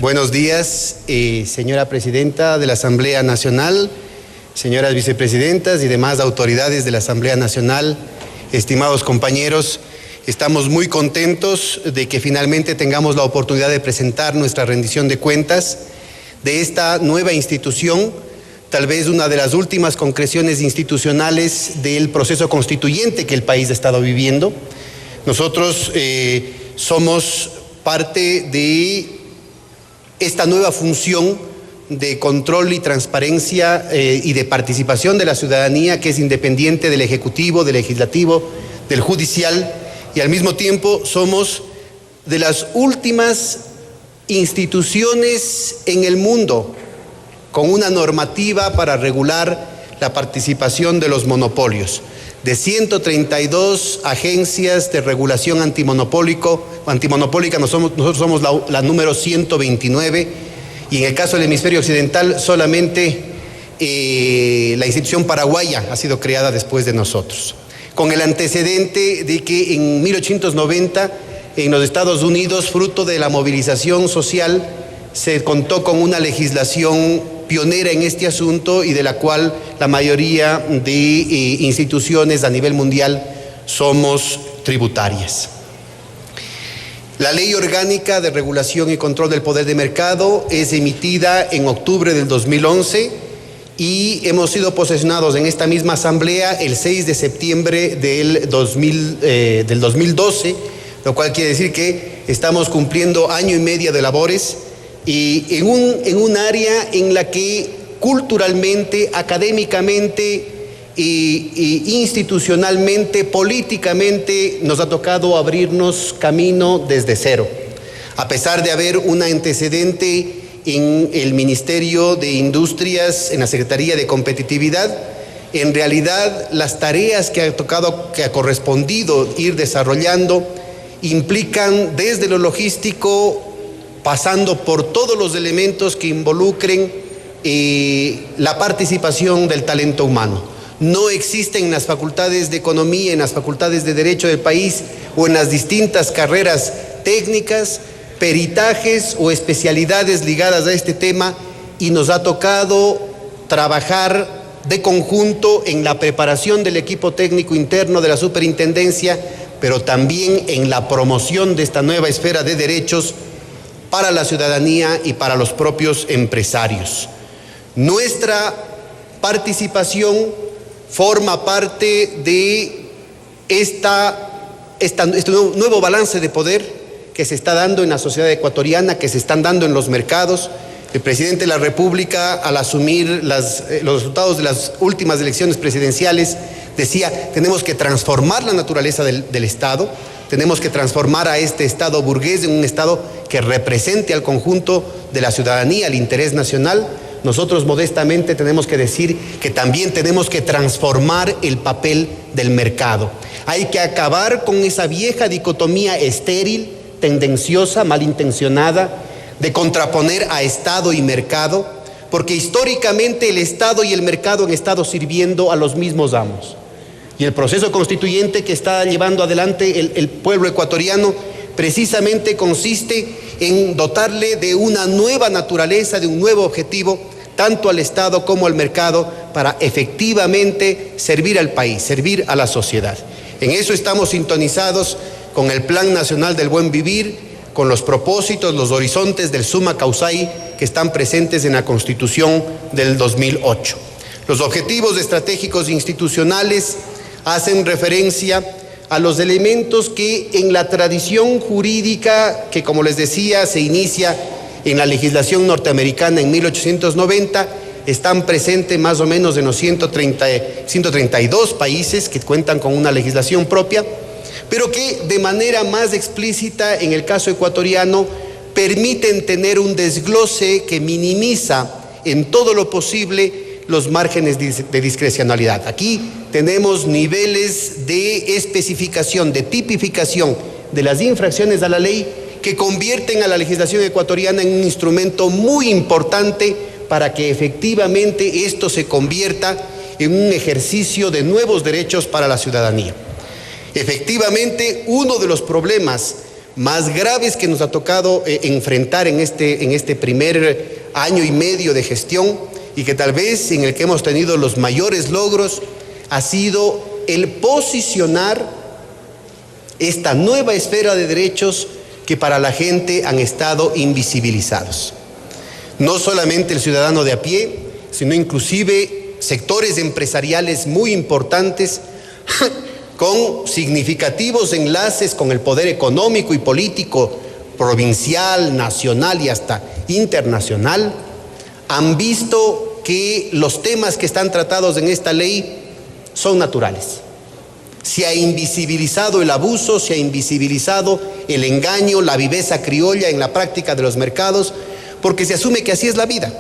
Buenos días, señora Presidenta de la Asamblea Nacional, señoras vicepresidentas y demás autoridades de la Asamblea Nacional, estimados compañeros. Estamos muy contentos de que finalmente tengamos la oportunidad de presentar nuestra rendición de cuentas de esta nueva institución, tal vez una de las últimas concreciones institucionales del proceso constituyente que el país ha estado viviendo. Nosotros somos parte de esta nueva función de control y transparencia y de participación de la ciudadanía, que es independiente del Ejecutivo, del Legislativo, del Judicial, y al mismo tiempo somos de las últimas instituciones en el mundo con una normativa para regular la participación de los monopolios. De 132 agencias de regulación antimonopólica, nosotros somos la número 129, y en el caso del hemisferio occidental solamente la institución paraguaya ha sido creada después de nosotros, con el antecedente de que en 1890 en los Estados Unidos, fruto de la movilización social, se contó con una legislación pionera en este asunto y de la cual la mayoría de instituciones a nivel mundial somos tributarias. La Ley Orgánica de Regulación y Control del Poder de Mercado es emitida en octubre del 2011 y hemos sido posesionados en esta misma asamblea el 6 de septiembre del 2012, lo cual quiere decir que estamos cumpliendo año y medio de labores y en un área en la que culturalmente, académicamente, institucionalmente, políticamente nos ha tocado abrirnos camino desde cero. A pesar de haber un antecedente en el Ministerio de Industrias, en la Secretaría de Competitividad, en realidad las tareas que ha correspondido ir desarrollando implican desde lo logístico, pasando por todos los elementos que involucren la participación del talento humano. No existen en las facultades de Economía, en las facultades de Derecho del país o en las distintas carreras técnicas, peritajes o especialidades ligadas a este tema, y nos ha tocado trabajar de conjunto en la preparación del equipo técnico interno de la superintendencia, pero también en la promoción de esta nueva esfera de derechos para la ciudadanía y para los propios empresarios. Nuestra participación forma parte de este nuevo balance de poder que se está dando en la sociedad ecuatoriana, que se están dando en los mercados. El presidente de la República, al asumir los resultados de las últimas elecciones presidenciales, decía: tenemos que transformar la naturaleza del Estado, tenemos que transformar a este Estado burgués en un Estado que represente al conjunto de la ciudadanía, al interés nacional. Nosotros modestamente tenemos que decir que también tenemos que transformar el papel del mercado. Hay que acabar con esa vieja dicotomía estéril, tendenciosa, malintencionada, de contraponer a Estado y mercado, porque históricamente el Estado y el mercado han estado sirviendo a los mismos amos. Y el proceso constituyente que está llevando adelante el pueblo ecuatoriano precisamente consiste en dotarle de una nueva naturaleza, de un nuevo objetivo, tanto al Estado como al mercado, para efectivamente servir al país, servir a la sociedad. En eso estamos sintonizados con el Plan Nacional del Buen Vivir, con los propósitos, los horizontes del Summa Causai que están presentes en la Constitución del 2008. Los objetivos estratégicos institucionales hacen referencia a los elementos que en la tradición jurídica, que como les decía se inicia en la legislación norteamericana en 1890, están presentes más o menos en los 132 países que cuentan con una legislación propia, pero que de manera más explícita en el caso ecuatoriano permiten tener un desglose que minimiza en todo lo posible los márgenes de discrecionalidad. Aquí tenemos niveles de especificación, de tipificación de las infracciones a la ley que convierten a la legislación ecuatoriana en un instrumento muy importante para que efectivamente esto se convierta en un ejercicio de nuevos derechos para la ciudadanía. Efectivamente, uno de los problemas más graves que nos ha tocado enfrentar en este primer año y medio de gestión, y que tal vez en el que hemos tenido los mayores logros, ha sido el posicionar esta nueva esfera de derechos que para la gente han estado invisibilizados. No solamente el ciudadano de a pie, sino inclusive sectores empresariales muy importantes con significativos enlaces con el poder económico y político provincial, nacional y hasta internacional, han visto que los temas que están tratados en esta ley son naturales. Se ha invisibilizado el abuso, se ha invisibilizado el engaño, la viveza criolla en la práctica de los mercados, porque se asume que así es la vida,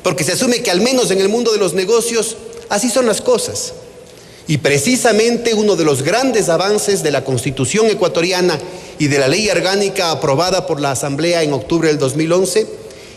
porque se asume que al menos en el mundo de los negocios así son las cosas. Y precisamente uno de los grandes avances de la Constitución ecuatoriana y de la ley orgánica aprobada por la Asamblea en octubre del 2011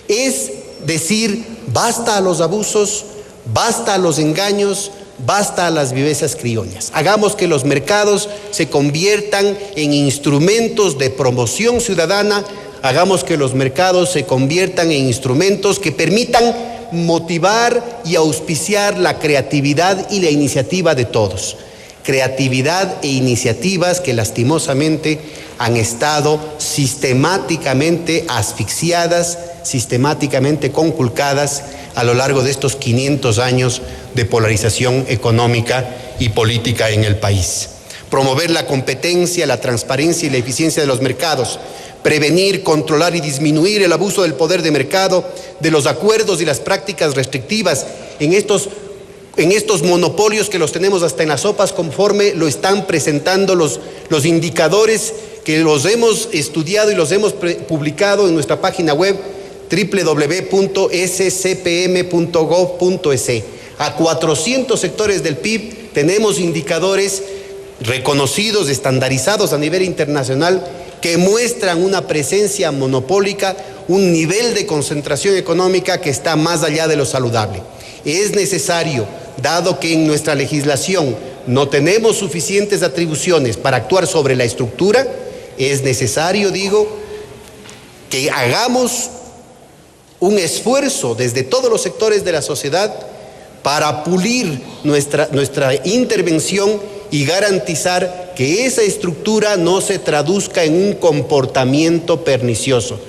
es decir, basta a los abusos, basta a los engaños, basta a las vivezas criollas. Hagamos que los mercados se conviertan en instrumentos de promoción ciudadana, hagamos que los mercados se conviertan en instrumentos que permitan motivar y auspiciar la creatividad y la iniciativa de todos. Creatividad e iniciativas que lastimosamente han estado sistemáticamente asfixiadas, sistemáticamente conculcadas a lo largo de estos 500 años de polarización económica y política en el país. Promover la competencia, la transparencia y la eficiencia de los mercados, prevenir, controlar y disminuir el abuso del poder de mercado, de los acuerdos y las prácticas restrictivas en estos monopolios que los tenemos hasta en las sopas, conforme lo están presentando los indicadores que los hemos estudiado y los hemos publicado en nuestra página web www.scpm.gov.es. A 400 sectores del PIB tenemos indicadores reconocidos, estandarizados a nivel internacional, que muestran una presencia monopólica, un nivel de concentración económica que está más allá de lo saludable. Es necesario, dado que en nuestra legislación no tenemos suficientes atribuciones para actuar sobre la estructura, es necesario, que hagamos un esfuerzo desde todos los sectores de la sociedad para pulir nuestra intervención y garantizar que esa estructura no se traduzca en un comportamiento pernicioso.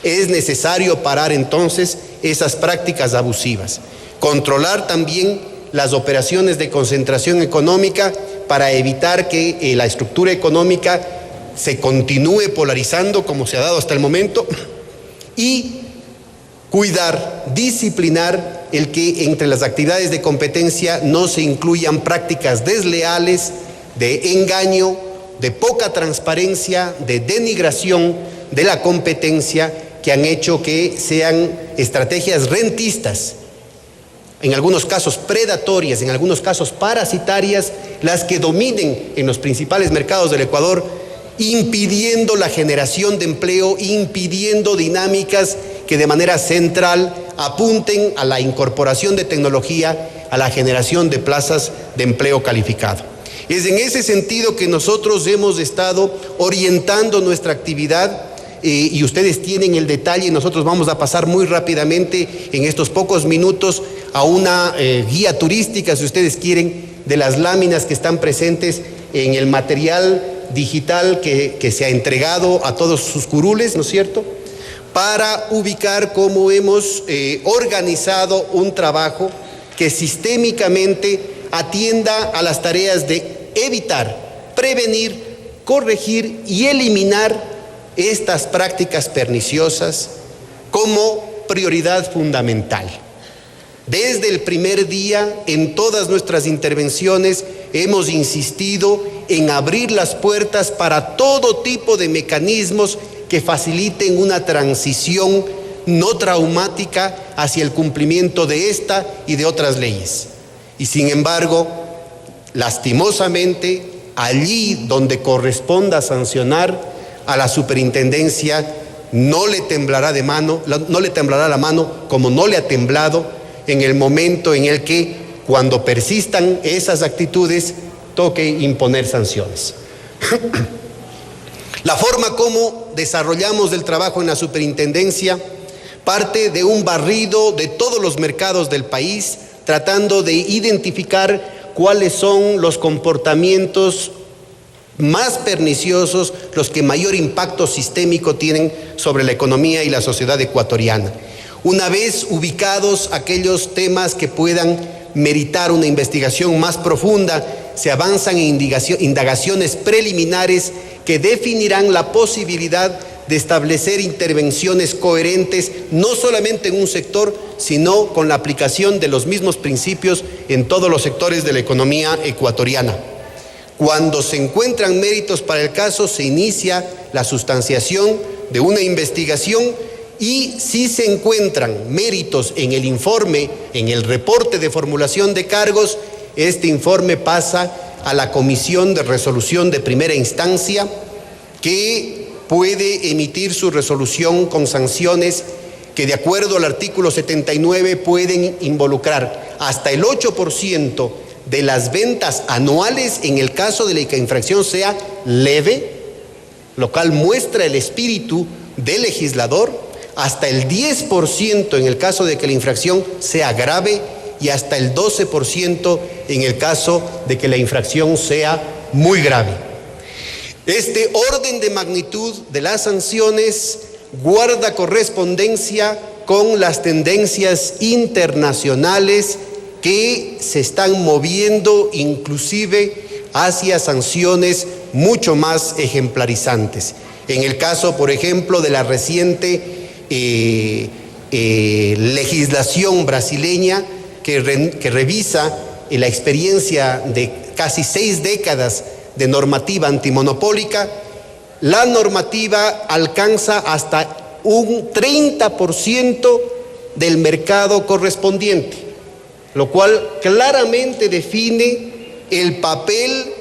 Es necesario parar entonces esas prácticas abusivas. Controlar también las operaciones de concentración económica para evitar que la estructura económica se continúe polarizando como se ha dado hasta el momento, y cuidar, disciplinar el que entre las actividades de competencia no se incluyan prácticas desleales, de engaño, de poca transparencia, de denigración de la competencia, que han hecho que sean estrategias rentistas, en algunos casos predatorias, en algunos casos parasitarias, las que dominen en los principales mercados del Ecuador, impidiendo la generación de empleo, impidiendo dinámicas que de manera central apunten a la incorporación de tecnología, a la generación de plazas de empleo calificado. Es en ese sentido que nosotros hemos estado orientando nuestra actividad, y ustedes tienen el detalle. Nosotros vamos a pasar muy rápidamente en estos pocos minutos a una guía turística, si ustedes quieren, de las láminas que están presentes en el material digital que se ha entregado a todos sus curules, ¿no es cierto?, para ubicar cómo hemos organizado un trabajo que sistémicamente atienda a las tareas de evitar, prevenir, corregir y eliminar estas prácticas perniciosas como prioridad fundamental. Desde el primer día, en todas nuestras intervenciones, hemos insistido en abrir las puertas para todo tipo de mecanismos que faciliten una transición no traumática hacia el cumplimiento de esta y de otras leyes. Y sin embargo, lastimosamente, allí donde corresponda sancionar, a la superintendencia no le temblará la mano como no le ha temblado en el momento en el que, cuando persistan esas actitudes, toque imponer sanciones. La forma como desarrollamos el trabajo en la superintendencia parte de un barrido de todos los mercados del país, tratando de identificar cuáles son los comportamientos más perniciosos, los que mayor impacto sistémico tienen sobre la economía y la sociedad ecuatoriana. Una vez ubicados aquellos temas que puedan meritar una investigación más profunda, se avanzan en indagaciones preliminares que definirán la posibilidad de establecer intervenciones coherentes, no solamente en un sector, sino con la aplicación de los mismos principios en todos los sectores de la economía ecuatoriana. Cuando se encuentran méritos para el caso, se inicia la sustanciación de una investigación, y si se encuentran méritos en el informe, en el reporte de formulación de cargos, este informe pasa a la Comisión de Resolución de Primera Instancia, que puede emitir su resolución con sanciones que, de acuerdo al artículo 79, pueden involucrar hasta el 8% de las ventas anuales en el caso de que la infracción sea leve, lo cual muestra el espíritu del legislador, hasta el 10% en el caso de que la infracción sea grave y hasta el 12% en el caso de que la infracción sea muy grave. Este orden de magnitud de las sanciones guarda correspondencia con las tendencias internacionales que se están moviendo inclusive hacia sanciones mucho más ejemplarizantes. En el caso, por ejemplo, de la reciente legislación brasileña que revisa la experiencia de casi 6 décadas de normativa antimonopólica, la normativa alcanza hasta un 30% del mercado correspondiente, lo cual claramente define el papel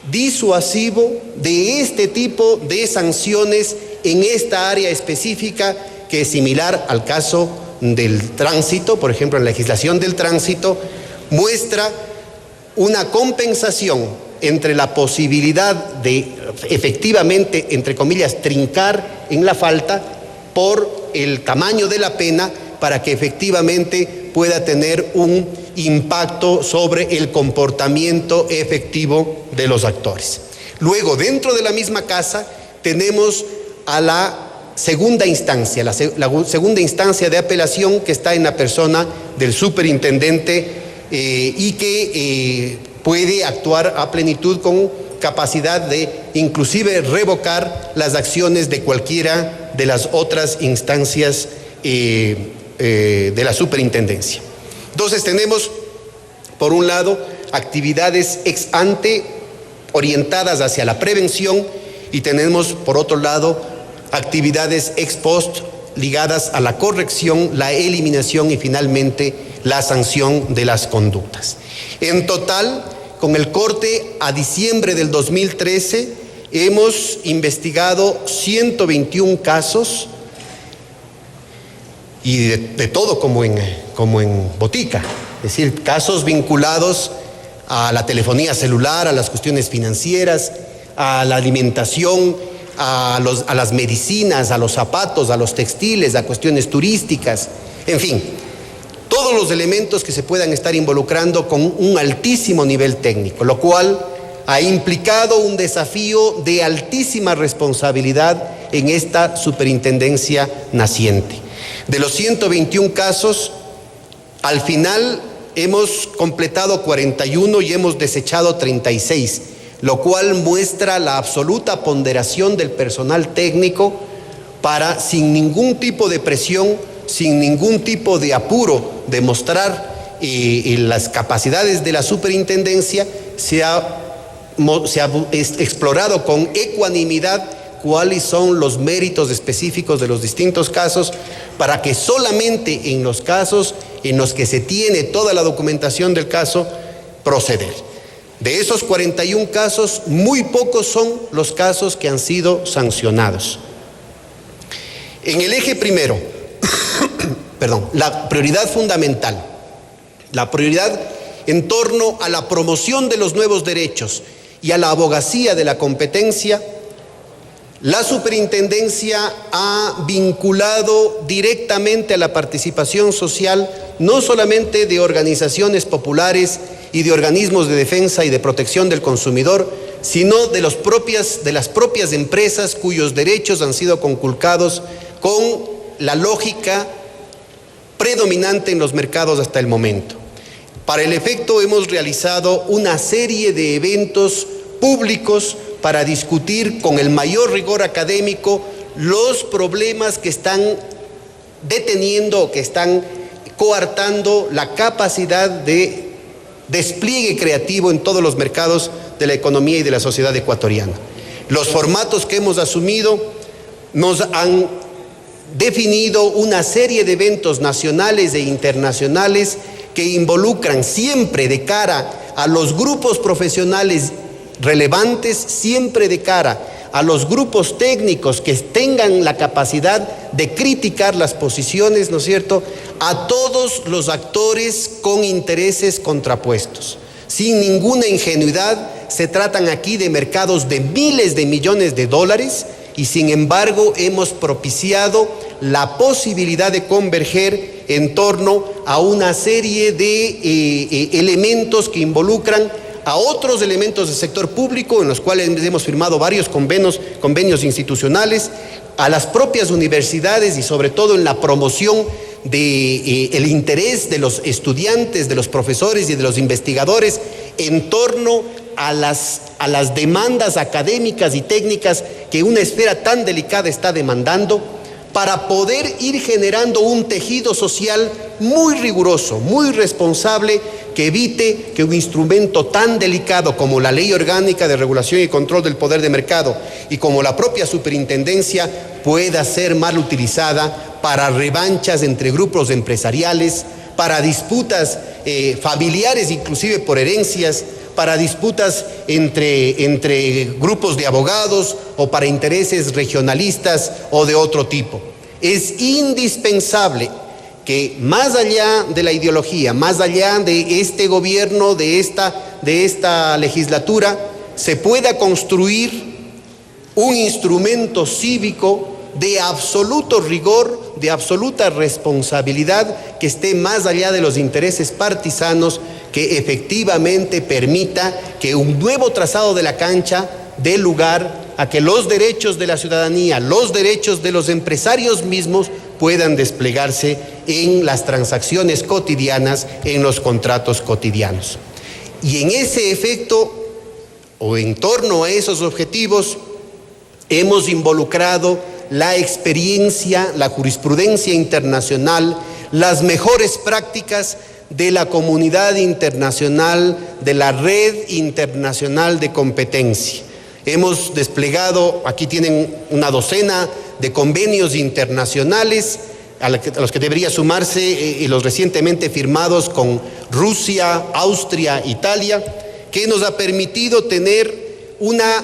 disuasivo de este tipo de sanciones en esta área específica, que es similar al caso del tránsito. Por ejemplo, en la legislación del tránsito muestra una compensación entre la posibilidad de efectivamente, entre comillas, trincar en la falta por el tamaño de la pena, para que efectivamente pueda tener un impacto sobre el comportamiento efectivo de los actores. Luego, dentro de la misma casa, tenemos a la segunda instancia, la segunda instancia de apelación, que está en la persona del superintendente y que puede actuar a plenitud con capacidad de inclusive revocar las acciones de cualquiera de las otras instancias de la superintendencia. Entonces tenemos, por un lado, actividades ex ante orientadas hacia la prevención, y tenemos, por otro lado, actividades ex post ligadas a la corrección, la eliminación y finalmente la sanción de las conductas. En total, con el corte a diciembre del 2013, hemos investigado 121 casos, y de todo como en botica, es decir, casos vinculados a la telefonía celular, a las cuestiones financieras, a la alimentación, a las medicinas, a los zapatos, a los textiles, a cuestiones turísticas, en fin, todos los elementos que se puedan estar involucrando con un altísimo nivel técnico, lo cual ha implicado un desafío de altísima responsabilidad en esta superintendencia naciente. De los 121 casos, al final hemos completado 41 y hemos desechado 36, lo cual muestra la absoluta ponderación del personal técnico para, sin ningún tipo de presión, sin ningún tipo de apuro, demostrar las capacidades de la superintendencia. Se ha explorado con ecuanimidad cuáles son los méritos específicos de los distintos casos, para que solamente en los casos en los que se tiene toda la documentación del caso, proceder. De esos 41 casos, muy pocos son los casos que han sido sancionados. En el eje primero, la prioridad fundamental, la prioridad en torno a la promoción de los nuevos derechos y a la abogacía de la competencia, La superintendencia ha vinculado directamente a la participación social no solamente de organizaciones populares y de organismos de defensa y de protección del consumidor, sino de las propias empresas cuyos derechos han sido conculcados con la lógica predominante en los mercados hasta el momento. Para el efecto hemos realizado una serie de eventos públicos para discutir con el mayor rigor académico los problemas que están deteniendo o que están coartando la capacidad de despliegue creativo en todos los mercados de la economía y de la sociedad ecuatoriana. Los formatos que hemos asumido nos han definido una serie de eventos nacionales e internacionales que involucran siempre de cara a los grupos profesionales relevantes, siempre de cara a los grupos técnicos que tengan la capacidad de criticar las posiciones, ¿no es cierto?, a todos los actores con intereses contrapuestos. Sin ninguna ingenuidad, se tratan aquí de mercados de miles de millones de dólares y sin embargo hemos propiciado la posibilidad de converger en torno a una serie de elementos que involucran a otros elementos del sector público, en los cuales hemos firmado varios convenios institucionales, a las propias universidades y sobre todo en la promoción del interés de los estudiantes, de los profesores y de los investigadores en torno a las demandas académicas y técnicas que una esfera tan delicada está demandando, para poder ir generando un tejido social muy riguroso, muy responsable, que evite que un instrumento tan delicado como la Ley Orgánica de Regulación y Control del Poder de Mercado y como la propia superintendencia pueda ser mal utilizada para revanchas entre grupos empresariales, para disputas familiares, inclusive por herencias, para disputas entre grupos de abogados o para intereses regionalistas o de otro tipo. Es indispensable que más allá de la ideología, más allá de este gobierno, de esta legislatura, se pueda construir un instrumento cívico de absoluto rigor, de absoluta responsabilidad, que esté más allá de los intereses partisanos, que efectivamente permita que un nuevo trazado de la cancha dé lugar a que los derechos de la ciudadanía, los derechos de los empresarios mismos puedan desplegarse en las transacciones cotidianas, en los contratos cotidianos. Y en ese efecto, o en torno a esos objetivos, hemos involucrado la experiencia, la jurisprudencia internacional, las mejores prácticas de la comunidad internacional, de la red internacional de competencia. Hemos desplegado, aquí tienen una docena de convenios internacionales a los que debería sumarse los recientemente firmados con Rusia, Austria, Italia, que nos ha permitido tener una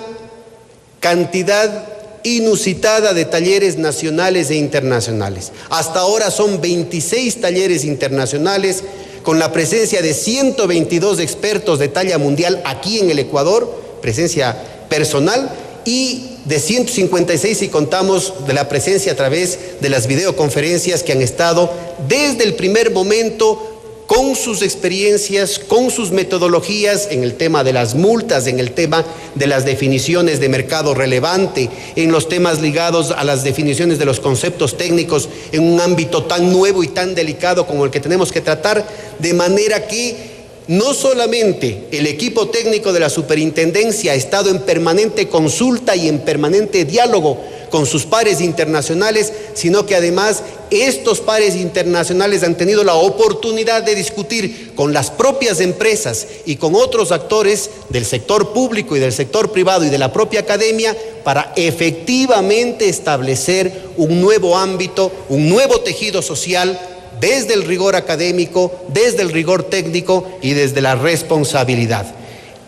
cantidad inusitada de talleres nacionales e internacionales. Hasta ahora son 26 talleres internacionales con la presencia de 122 expertos de talla mundial aquí en el Ecuador, presencia personal, y de 156 si contamos de la presencia a través de las videoconferencias que han estado desde el primer momento con sus experiencias, con sus metodologías en el tema de las multas, en el tema de las definiciones de mercado relevante, en los temas ligados a las definiciones de los conceptos técnicos en un ámbito tan nuevo y tan delicado como el que tenemos que tratar, de manera que no solamente el equipo técnico de la superintendencia ha estado en permanente consulta y en permanente diálogo con sus pares internacionales, sino que además estos pares internacionales han tenido la oportunidad de discutir con las propias empresas y con otros actores del sector público y del sector privado y de la propia academia para efectivamente establecer un nuevo ámbito, un nuevo tejido social desde el rigor académico, desde el rigor técnico y desde la responsabilidad.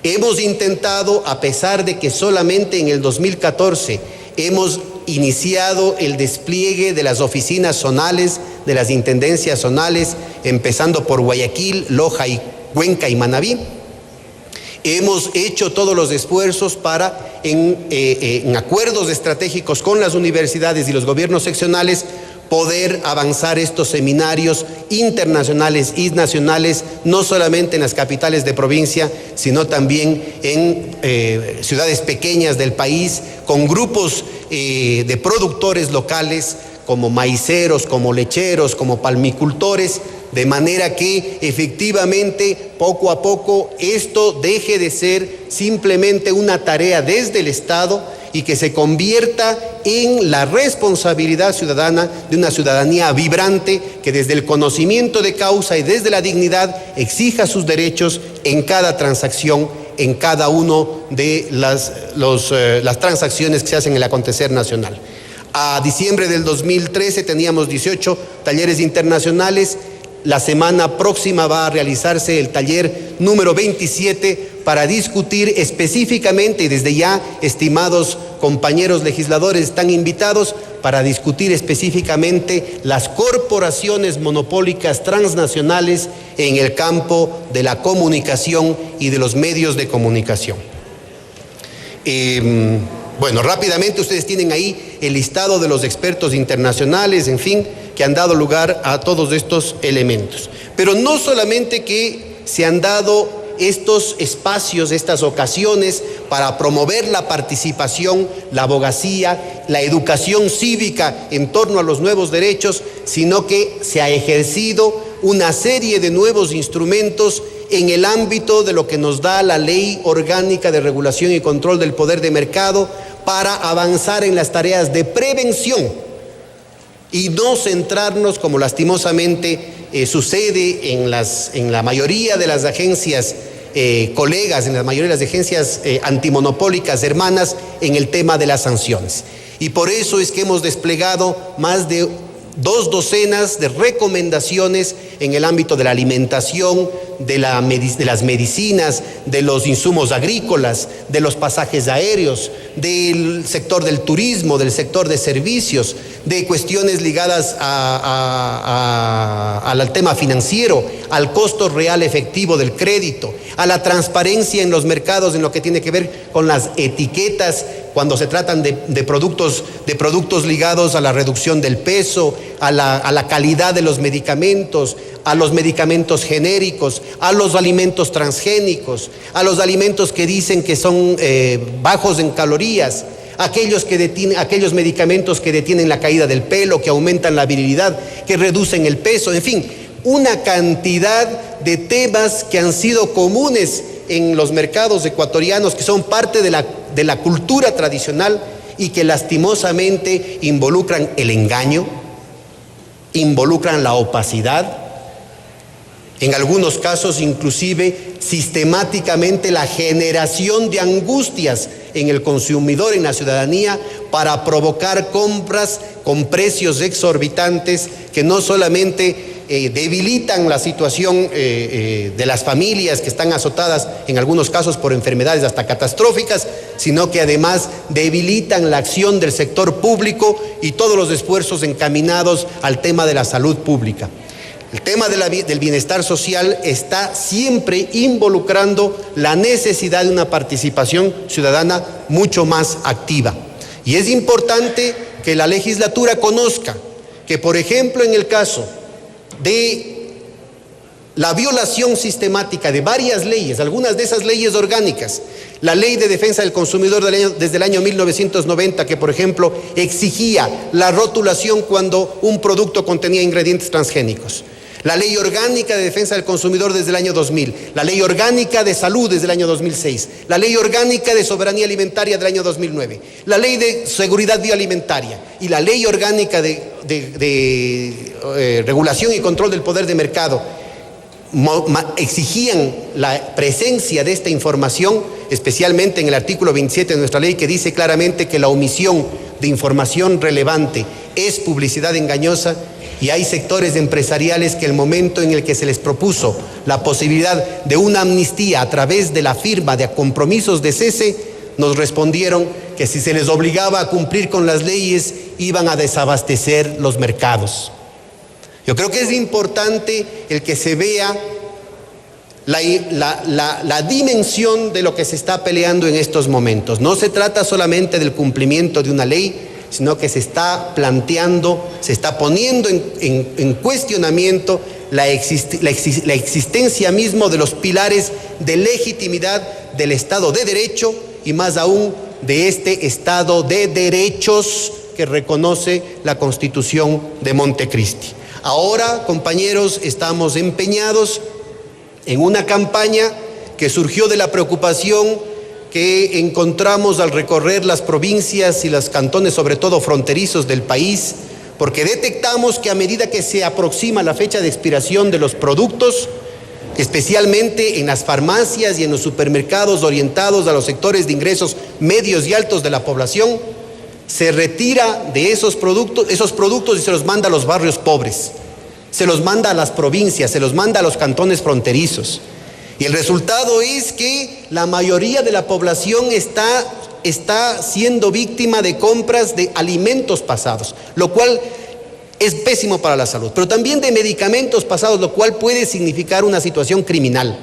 Hemos intentado, a pesar de que solamente en el 2014 hemos iniciado el despliegue de las oficinas zonales, de las intendencias zonales, empezando por Guayaquil, Loja, y Cuenca y Manabí, Hemos hecho todos los esfuerzos para, en acuerdos estratégicos con las universidades y los gobiernos seccionales, poder avanzar estos seminarios internacionales y nacionales, no solamente en las capitales de provincia, sino también en ciudades pequeñas del país, con grupos de productores locales, como maiceros, como lecheros, como palmicultores, de manera que efectivamente poco a poco esto deje de ser simplemente una tarea desde el Estado y que se convierta en la responsabilidad ciudadana de una ciudadanía vibrante que desde el conocimiento de causa y desde la dignidad exija sus derechos en cada transacción, en cada uno de las transacciones que se hacen en el acontecer nacional. A diciembre del 2013 teníamos 18 talleres internacionales. La semana próxima va a realizarse el taller número 27 para discutir específicamente, y desde ya, estimados compañeros legisladores, están invitados para discutir específicamente las corporaciones monopólicas transnacionales en el campo de la comunicación y de los medios de comunicación. Bueno, rápidamente ustedes tienen ahí el listado de los expertos internacionales, en fin, que han dado lugar a todos estos elementos. Pero no solamente que se han dado estos espacios, estas ocasiones para promover la participación, la abogacía, la educación cívica en torno a los nuevos derechos, sino que se ha ejercido una serie de nuevos instrumentos en el ámbito de lo que nos da la Ley Orgánica de Regulación y Control del Poder de Mercado para avanzar en las tareas de prevención y no centrarnos, como lastimosamente sucede en la mayoría de las agencias colegas, en la mayoría de las agencias antimonopólicas hermanas, en el tema de las sanciones. Y por eso es que hemos desplegado más de 2 docenas de recomendaciones en el ámbito de la alimentación, de las medicinas, de los insumos agrícolas, de los pasajes aéreos, del sector del turismo, del sector de servicios, de cuestiones ligadas al tema financiero, al costo real efectivo del crédito, a la transparencia en los mercados en lo que tiene que ver con las etiquetas cuando se tratan de productos ligados a la reducción del peso, a la calidad de los medicamentos, a los medicamentos genéricos, a los alimentos transgénicos, a los alimentos que dicen que son bajos en calorías, aquellos medicamentos que detienen la caída del pelo, que aumentan la virilidad, que reducen el peso, en fin, una cantidad de temas que han sido comunes en los mercados ecuatorianos, que son parte de la cultura tradicional y que lastimosamente involucran el engaño, involucran la opacidad, en algunos casos inclusive sistemáticamente la generación de angustias en el consumidor, en la ciudadanía, para provocar compras con precios exorbitantes que no solamente debilitan la situación de las familias que están azotadas en algunos casos por enfermedades hasta catastróficas, sino que además debilitan la acción del sector público y todos los esfuerzos encaminados al tema de la salud pública. El tema del bienestar social está siempre involucrando la necesidad de una participación ciudadana mucho más activa. Y es importante que la legislatura conozca que, por ejemplo, en el caso de la violación sistemática de varias leyes, algunas de esas leyes orgánicas, la Ley de Defensa del Consumidor desde el año 1990, que por ejemplo exigía la rotulación cuando un producto contenía ingredientes transgénicos, la Ley Orgánica de Defensa del Consumidor desde el año 2000, la Ley Orgánica de Salud desde el año 2006, la Ley Orgánica de Soberanía Alimentaria del año 2009, la Ley de Seguridad Bioalimentaria y la Ley Orgánica de Regulación y Control del Poder de Mercado exigían la presencia de esta información, especialmente en el artículo 27 de nuestra ley, que dice claramente que la omisión de información relevante es publicidad engañosa. Y hay sectores empresariales que el momento en el que se les propuso la posibilidad de una amnistía a través de la firma de compromisos de cese, nos respondieron que si se les obligaba a cumplir con las leyes iban a desabastecer los mercados. Yo creo que es importante el que se vea la dimensión de lo que se está peleando en estos momentos. No se trata solamente del cumplimiento de una ley, sino que se está planteando, se está poniendo en cuestionamiento la existencia mismo de los pilares de legitimidad del Estado de Derecho y más aún de este Estado de Derechos que reconoce la Constitución de Montecristi. Ahora, compañeros, estamos empeñados en una campaña que surgió de la preocupación que encontramos al recorrer las provincias y los cantones, sobre todo fronterizos del país, porque detectamos que a medida que se aproxima la fecha de expiración de los productos, especialmente en las farmacias y en los supermercados orientados a los sectores de ingresos medios y altos de la población, se retira de esos productos y se los manda a los barrios pobres, se los manda a las provincias, se los manda a los cantones fronterizos. Y el resultado es que la mayoría de la población está siendo víctima de compras de alimentos pasados, lo cual es pésimo para la salud, pero también de medicamentos pasados, lo cual puede significar una situación criminal.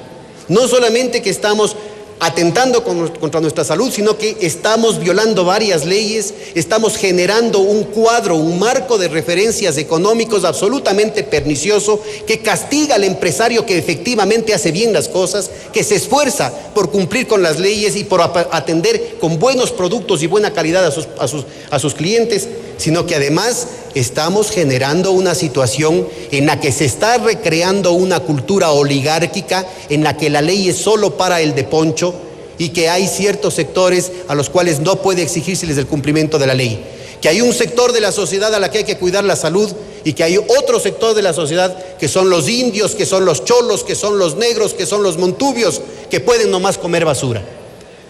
No solamente que estamos atentando contra nuestra salud, sino que estamos violando varias leyes, estamos generando un cuadro, un marco de referencias económicos absolutamente pernicioso que castiga al empresario que efectivamente hace bien las cosas, que se esfuerza por cumplir con las leyes y por atender con buenos productos y buena calidad a sus clientes, sino que además estamos generando una situación en la que se está recreando una cultura oligárquica en la que la ley es solo para el de poncho y que hay ciertos sectores a los cuales no puede exigírseles el cumplimiento de la ley, que hay un sector de la sociedad a la que hay que cuidar la salud y que hay otro sector de la sociedad que son los indios, que son los cholos, que son los negros, que son los montubios, que pueden nomás comer basura.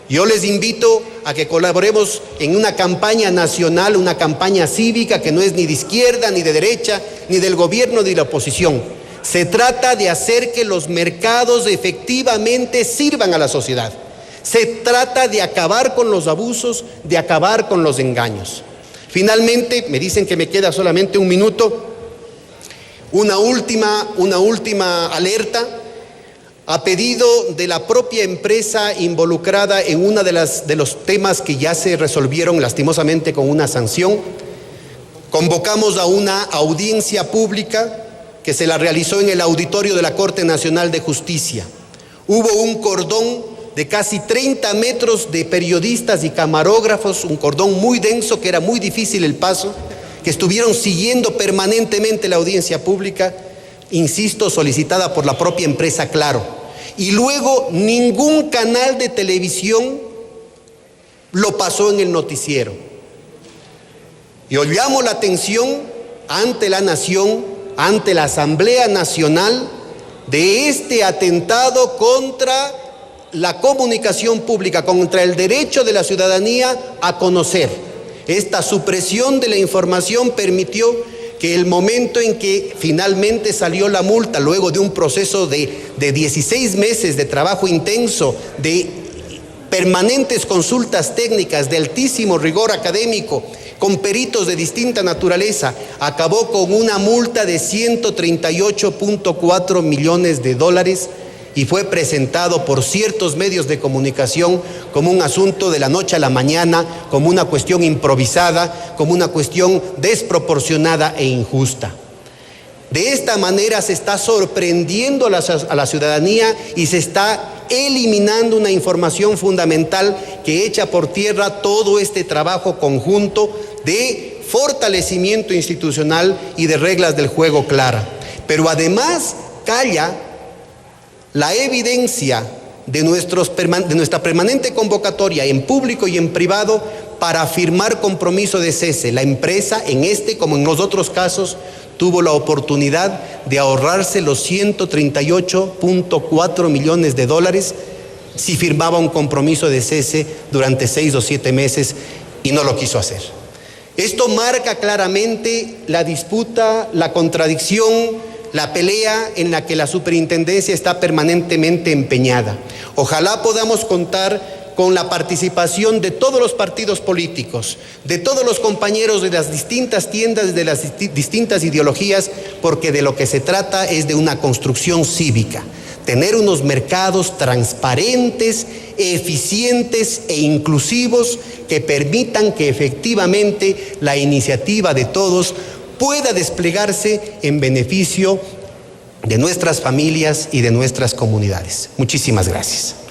Yo les invito a que colaboremos en una campaña nacional, una campaña cívica que no es ni de izquierda, ni de derecha, ni del gobierno, ni de la oposición. Se trata de hacer que los mercados efectivamente sirvan a la sociedad. Se trata de acabar con los abusos, de acabar con los engaños. Finalmente, me dicen que me queda solamente un minuto, una última alerta. A pedido de la propia empresa involucrada en uno de los temas que ya se resolvieron lastimosamente con una sanción, convocamos a una audiencia pública que se la realizó en el auditorio de la Corte Nacional de Justicia. Hubo un cordón de casi 30 metros de periodistas y camarógrafos, un cordón muy denso que era muy difícil el paso, que estuvieron siguiendo permanentemente la audiencia pública, insisto, solicitada por la propia empresa Claro. Y luego ningún canal de televisión lo pasó en el noticiero. Yo llamo la atención ante la nación, ante la Asamblea Nacional, de este atentado contra la comunicación pública, contra el derecho de la ciudadanía a conocer. Esta supresión de la información permitió que el momento en que finalmente salió la multa, luego de un proceso de 16 meses de trabajo intenso, de permanentes consultas técnicas, de altísimo rigor académico, con peritos de distinta naturaleza, acabó con una multa de 138.4 millones de dólares y fue presentado por ciertos medios de comunicación como un asunto de la noche a la mañana, como una cuestión improvisada, como una cuestión desproporcionada e injusta. De esta manera se está sorprendiendo a la ciudadanía y se está eliminando una información fundamental que echa por tierra todo este trabajo conjunto de fortalecimiento institucional y de reglas del juego clara. Pero además calla la evidencia de nuestra permanente convocatoria en público y en privado para firmar compromiso de cese. La empresa, en este como en los otros casos, tuvo la oportunidad de ahorrarse los 138.4 millones de dólares si firmaba un compromiso de cese durante 6 o 7 meses y no lo quiso hacer. Esto marca claramente la disputa, la contradicción, la pelea en la que la superintendencia está permanentemente empeñada. Ojalá podamos contar con la participación de todos los partidos políticos, de todos los compañeros de las distintas tiendas, de las distintas ideologías, porque de lo que se trata es de una construcción cívica, tener unos mercados transparentes, eficientes e inclusivos que permitan que efectivamente la iniciativa de todos pueda desplegarse en beneficio de nuestras familias y de nuestras comunidades. Muchísimas gracias.